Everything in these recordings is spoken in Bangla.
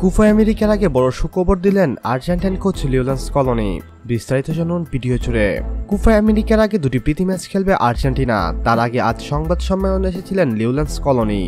কোপা আমেরিকার আগে বড় সুখবর দিলেন আর্জেন্টাইন কোচ লিওনেল স্কলোনি। বিস্তারিত জানুন ভিডিও জুড়ে। কোপা আমেরিকার আগে দুটি প্রীতি ম্যাচ খেলবে আর্জেন্টিনা। তার আগে আজ সংবাদ সম্মেলনে এসেছিলেন লিওনেল স্কলোনি।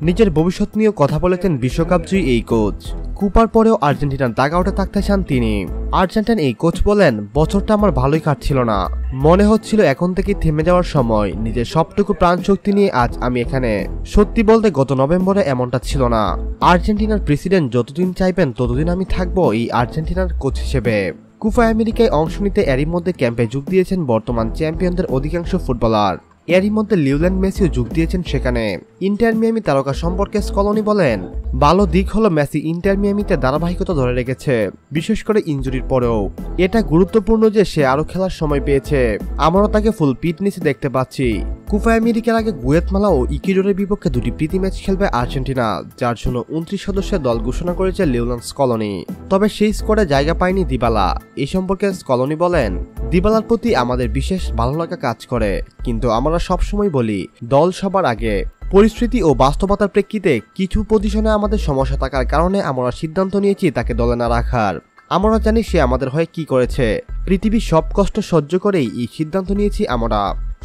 নিজের ভবিষ্যৎ নিয়েও কথা বলেছেন বিশ্বকাপজয়ী এই কোচ। কোপার পরেও আর্জেন্টিনার ডাগআউটে থাকতে চান তিনি। আর্জেন্টাইন এই কোচ বলেন, বছরটা আমার ভালোই কাটছিল না, মনে হচ্ছিল এখন থেকে থেমে যাওয়ার সময়। নিজের সবটুকু প্রাণ শক্তি নিয়ে আজ আমি এখানে। সত্যি বলতে গত নভেম্বরে এমনটা ছিল না। আর্জেন্টিনার প্রেসিডেন্ট যতদিন চাইবেন ততদিন আমি থাকবো এই আর্জেন্টিনার কোচ হিসেবে। কোপা আমেরিকায় অংশ নিতে এরই মধ্যে ক্যাম্পে যোগ দিয়েছেন বর্তমান চ্যাম্পিয়নদের অধিকাংশ ফুটবলার। এরই মধ্যে লিওনেল মেসিও যোগ দিয়েছেন সেখানে। ইন্টার মিয়ামি তারকা সম্পর্কে স্কলোনি বলেন, ভালো দিক হলো মেসি ইন্টার মিয়ামিতে ধারাবাহিকতা ধরে রেখেছে, বিশেষ করে ইনজুরির পরেও। এটা গুরুত্বপূর্ণ যে সে আরো খেলার সময় পেয়েছে। আমারও তাকে ফুল ফিটনেসে দেখতে পাচ্ছি। কোপা আমেরিকার আগে গুয়েতমালা ও ইকুয়েডরের বিপক্ষে দুটি প্রীতি ম্যাচ খেলবে আর্জেন্টিনা, যার জন্য 29 সদস্যের দল ঘোষণা করেছে লিওনেল স্কলোনি। তবে সেই স্কোয়াডে জায়গা পায়নি দিবালা। এই সম্পর্কে স্কলোনি বলেন, দিবালার প্রতি আমাদের বিশেষ ভালো লাগা কাজ করে, কিন্তু আমরা সবসময় বলি দল সবার আগে। পরিস্থিতি ও বাস্তবতার প্রেক্ষিতে কিছু পজিশনে আমাদের সমস্যা থাকার কারণে আমরা সিদ্ধান্ত নিয়েছি তাকে দলে না রাখার। আমরা জানি সে আমাদের হয়ে কি করেছে। পৃথিবীর সব কষ্ট সহ্য করেই এই সিদ্ধান্ত নিয়েছি আমরা।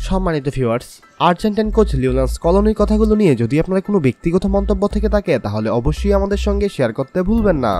সম্মানিত ভিউয়ার্স, আর্জেন্টাইন কোচ লিওনেল স্কলোনির কথাগুলো নিয়ে যদি আপনার কোনো ব্যক্তিগত মন্তব্য থেকে থাকে তাহলে অবশ্যই আমাদের সঙ্গে শেয়ার করতে ভুলবেন না।